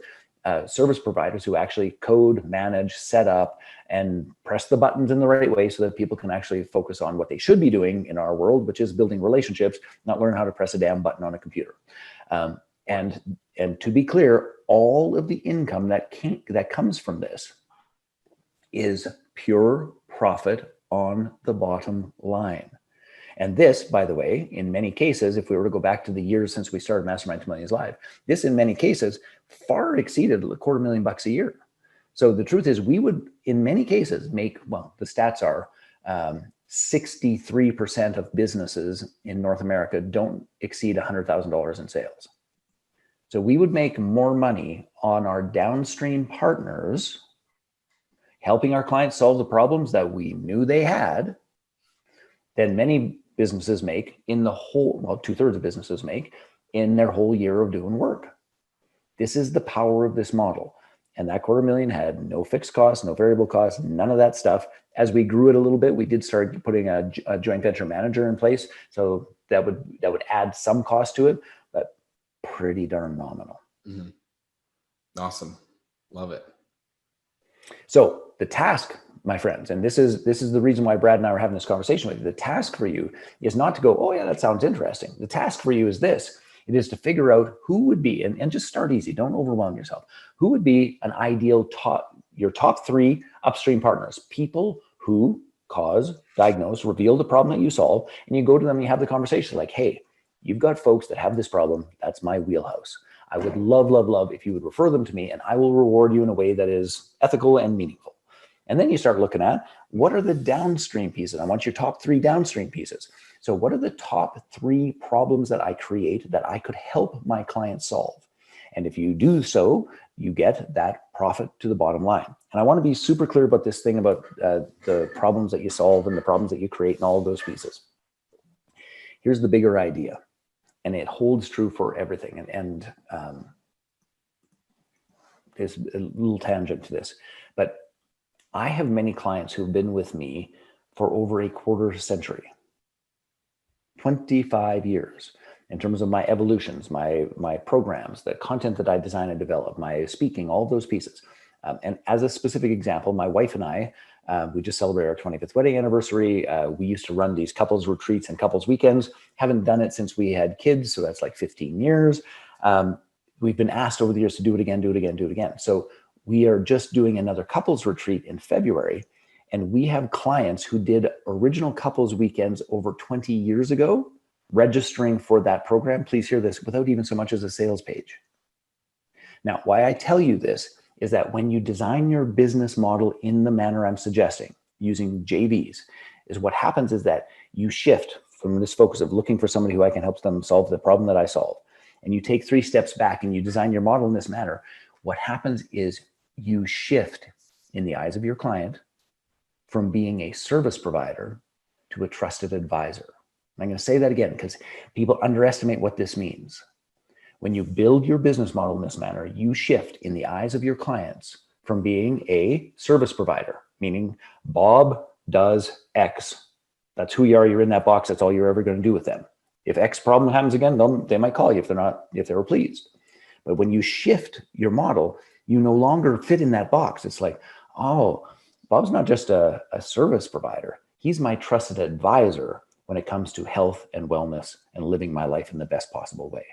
service providers who actually code, manage, set up, and press the buttons in the right way so that people can actually focus on what they should be doing in our world, which is building relationships, not learn how to press a damn button on a computer. And to be clear, all of the income that comes from this is pure profit on the bottom line. And this, by the way, in many cases, if we were to go back to the years since we started Mastermind to Millions Live, this in many cases far exceeded $250,000 a year. So the truth is we would, in many cases, make, well, the stats are 63% of businesses in North America don't exceed $100,000 in sales. So we would make more money on our downstream partners, helping our clients solve the problems that we knew they had, than many businesses make in the whole, well, 2/3 of businesses make in their whole year of doing work. This is the power of this model. And that $250,000 had no fixed costs, no variable costs, none of that stuff. As we grew it a little bit, we did start putting a joint venture manager in place. So that would add some cost to it, but pretty darn nominal. Mm-hmm. Awesome. Love it. So the task, my friends, and this is the reason why Brad and I are having this conversation with you. The task for you is not to go, oh yeah, that sounds interesting. The task for you is this. It is to figure out who would be, and just start easy. Don't overwhelm yourself. Who would be an ideal your top 3 upstream partners, people who cause, diagnose, reveal the problem that you solve, and you go to them and you have the conversation like, hey, you've got folks that have this problem. That's my wheelhouse. I would love if you would refer them to me, and I will reward you in a way that is ethical and meaningful. And then you start looking at what are the downstream pieces. I want your top 3 downstream pieces. So what are the top 3 problems that I create that I could help my clients solve? And if you do so, you get that profit to the bottom line. And I want to be super clear about this thing about the problems that you solve and the problems that you create and all of those pieces. Here's the bigger idea, and it holds true for everything. And there's a little tangent to this, but I have many clients who have been with me for over a quarter century, 25 years, in terms of my evolutions, my programs, the content that I design and develop, my speaking, all those pieces. And as a specific example, my wife and I, we just celebrated our 25th wedding anniversary. We used to run these couples retreats and couples weekends. Haven't done it since we had kids, so that's like 15 years. We've been asked over the years to do it again. So we are just doing another couples retreat in February, and we have clients who did original couples weekends over 20 years ago, registering for that program. Please hear this, without even so much as a sales page. Now, why I tell you this is that when you design your business model in the manner I'm suggesting, using JVs, is what happens is that you shift from this focus of looking for somebody who I can help them solve the problem that I solve, and you take 3 steps back and you design your model in this manner. What happens is you shift in the eyes of your client from being a service provider to a trusted advisor. I'm going to say that again because people underestimate what this means. When you build your business model in this manner, you shift in the eyes of your clients from being a service provider, meaning Bob does X. That's who you are. You're in that box. That's all you're ever going to do with them. If X problem happens again, they might call you if they were pleased. But when you shift your model, you no longer fit in that box. It's like, oh, Bob's not just a service provider. He's my trusted advisor when it comes to health and wellness and living my life in the best possible way.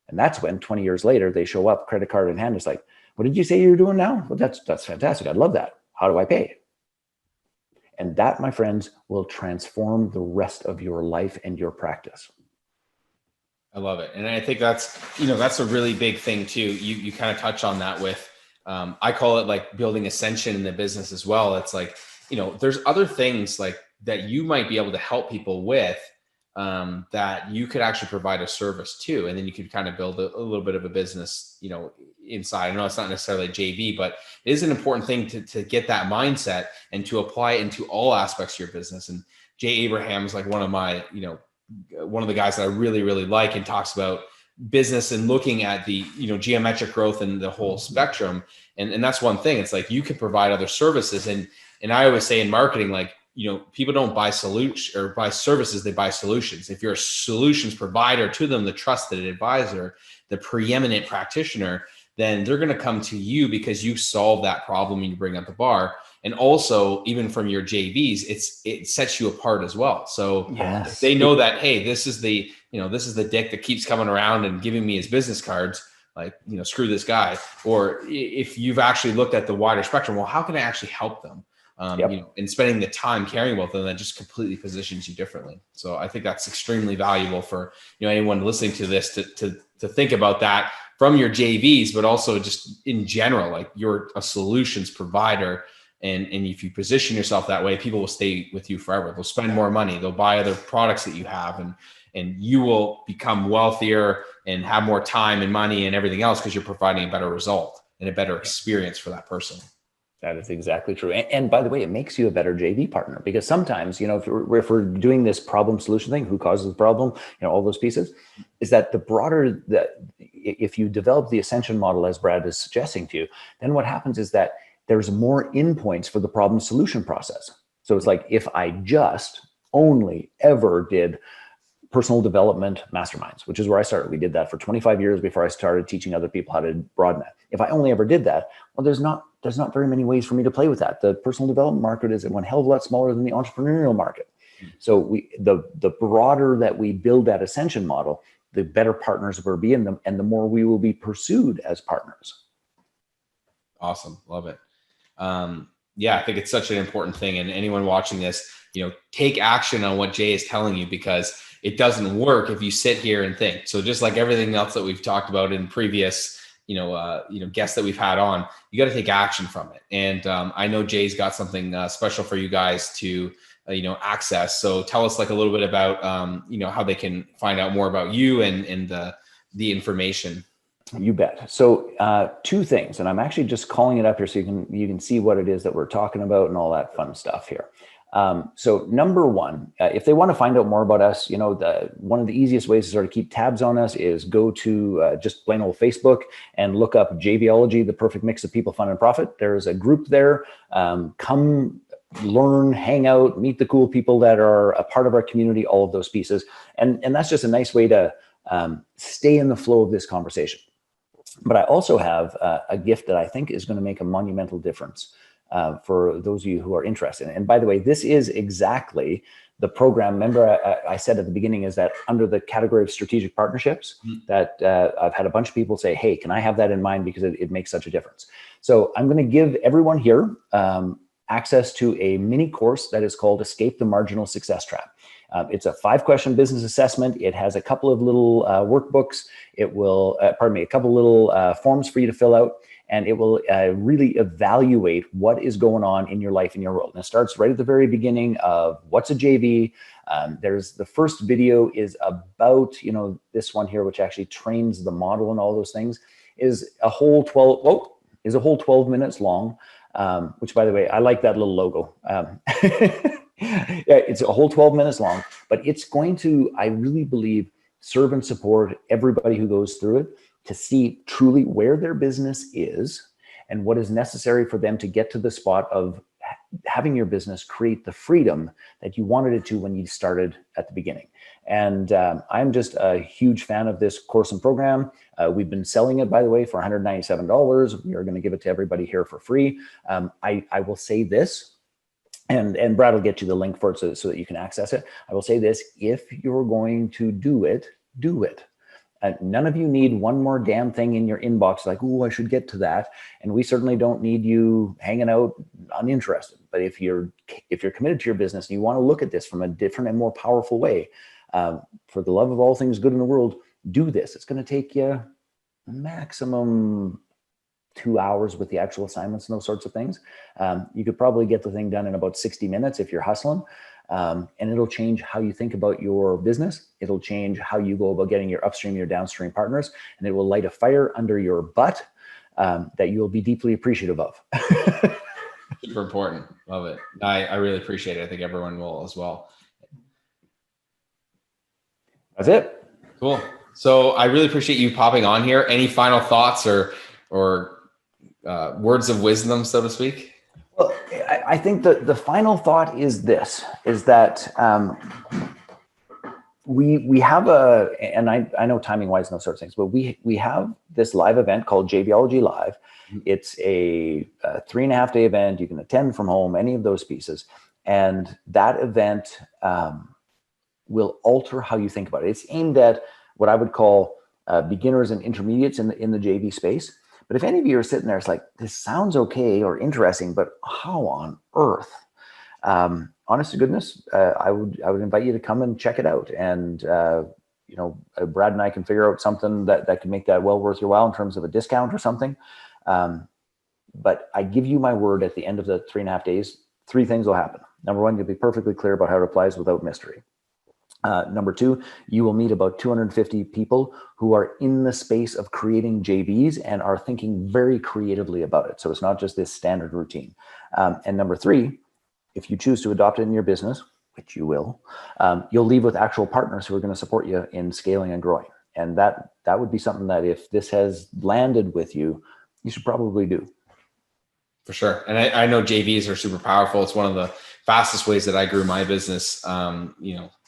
And that's when 20 years later, they show up, credit card in hand. It's like, what did you say you're doing now? Well, that's fantastic. I love that. How do I pay? And that, my friends, will transform the rest of your life and your practice. I love it. And I think that's a really big thing too. You kind of touch on that with, I call it like building ascension in the business as well. It's like, there's other things like that you might be able to help people with, that you could actually provide a service to, and then you could kind of build a little bit of a business, inside. I know it's not necessarily a JV, but it is an important thing to get that mindset and to apply it into all aspects of your business. And Jay Abraham is like one of the guys that I really, really like, and talks about business and looking at the, geometric growth and the whole spectrum. And that's one thing. It's like, you can provide other services. And I always say in marketing, like, people don't buy solutions or buy services, they buy solutions. If you're a solutions provider to them, the trusted advisor, the preeminent practitioner, then they're going to come to you because you solve that problem and you bring up the bar. And also, even from your JVs, it sets you apart as well. So yes, if they know that, hey, this is the dick that keeps coming around and giving me his business cards, like, screw this guy. Or if you've actually looked at the wider spectrum, well, how can I actually help them? And spending the time caring about them, that just completely positions you differently. So I think that's extremely valuable for anyone listening to this to think about that from your JVs, but also just in general, like you're a solutions provider. And if you position yourself that way, people will stay with you forever. They'll spend more money. They'll buy other products that you have, and you will become wealthier and have more time and money and everything else because you're providing a better result and a better experience for that person. That is exactly true. And by the way, it makes you a better JV partner, because sometimes, if we're doing this problem solution thing, who causes the problem, all those pieces, is that the broader that if you develop the ascension model, as Brad is suggesting to you, then what happens is that there's more endpoints for the problem solution process. So it's like, if I just only ever did personal development masterminds, which is where I started. We did that for 25 years before I started teaching other people how to broaden that. If I only ever did that, well, there's not very many ways for me to play with that. The personal development market is one hell of a lot smaller than the entrepreneurial market. So the broader that we build that ascension model, the better partners we'll be in them, and the more we will be pursued as partners. Awesome. Love it. Yeah, I think it's such an important thing. And anyone watching this, take action on what Jay is telling you, because it doesn't work if you sit here and think. So just like everything else that we've talked about in previous, guests that we've had on, you got to take action from it. And I know Jay's got something special for you guys to, access. So tell us like a little bit about, how they can find out more about you and the information. You bet. So 2 things, and I'm actually just calling it up here so you can see what it is that we're talking about and all that fun stuff here. So number 1, if they want to find out more about us, one of the easiest ways to sort of keep tabs on us is go to just plain old Facebook and look up JVology, the perfect mix of people, fun, and profit. There's a group there. Come learn, hang out, meet the cool people that are a part of our community, all of those pieces. And that's just a nice way to stay in the flow of this conversation. But I also have a gift that I think is going to make a monumental difference for those of you who are interested. And by the way, this is exactly the program. Remember, I said at the beginning is that under the category of strategic partnerships, that I've had a bunch of people say, hey, can I have that in mind, because it makes such a difference. So I'm going to give everyone here access to a mini course that is called Escape the Marginal Success Trap. It's a 5-question business assessment. It has a couple of little workbooks. It will, a couple little forms for you to fill out. and it will really evaluate what is going on in your life, in your world. And it starts right at the very beginning of what's a JV. There's the first video is about, this one here, which actually trains the model and all those things, is a whole 12 minutes long. Which, by the way, I like that little logo. Yeah, it's a whole 12 minutes long, but it's going to, I really believe, serve and support everybody who goes through it to see truly where their business is and what is necessary for them to get to the spot of having your business create the freedom that you wanted it to when you started at the beginning. And I'm just a huge fan of this course and program. We've been selling it, by the way, for $197. We are going to give it to everybody here for free. I will say this, and Brad will get you the link for it so that you can access it. I will say this: if you're going to do it, do it. None of you need one more damn thing in your inbox like, oh, I should get to that. And we certainly don't need you hanging out uninterested. But if you're committed to your business and you want to look at this from a different and more powerful way, for the love of all things good in the world, do this. It's going to take you maximum 2 hours with the actual assignments and those sorts of things. You could probably get the thing done in about 60 minutes if you're hustling. And it'll change how you think about your business. It'll change how you go about getting your upstream, your downstream partners, and it will light a fire under your butt that you'll be deeply appreciative of. Super important. Love it. I really appreciate it. I think everyone will as well. That's it. Cool. So I really appreciate you popping on here. Any final thoughts or words of wisdom, so to speak? Well, I think the final thought is this, is that we have and I know timing wise, no such things, but we have this live event called JVology Live. It's a 3.5 day event. You can attend from home, any of those pieces. And that event will alter how you think about it. It's aimed at what I would call beginners and intermediates in the JV space. But if any of you are sitting there, it's like, this sounds okay or interesting, but how on earth? Honest to goodness, I would invite you to come and check it out. And Brad and I can figure out something that could make that well worth your while in terms of a discount or something. But I give you my word, at the end of the 3.5 days, 3 things will happen. Number 1, you'll be perfectly clear about how it applies without mystery. Number 2, you will meet about 250 people who are in the space of creating JVs and are thinking very creatively about it. So it's not just this standard routine. And number 3, if you choose to adopt it in your business, which you will, you'll leave with actual partners who are going to support you in scaling and growing. And that would be something that, if this has landed with you, you should probably do. For sure. And I know JVs are super powerful. It's one of the fastest ways that I grew my business,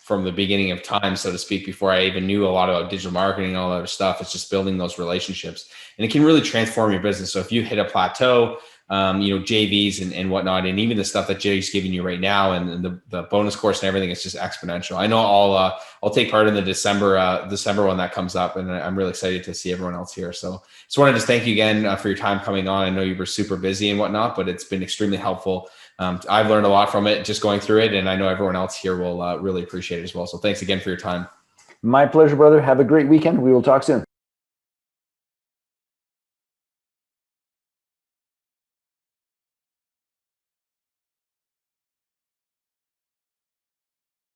from the beginning of time, so to speak, before I even knew a lot about digital marketing and all that other stuff. It's just building those relationships, and it can really transform your business. So if you hit a plateau, JVs and whatnot, and even the stuff that Jay's giving you right now, and the bonus course and everything, it's just exponential. I know I'll take part in the December one that comes up, and I'm really excited to see everyone else here. So just wanted to thank you again for your time coming on. I know you were super busy and whatnot, but it's been extremely helpful. I've learned a lot from it, just going through it, and I know everyone else here will really appreciate it as well. So thanks again for your time. My pleasure, brother. Have a great weekend. We will talk soon.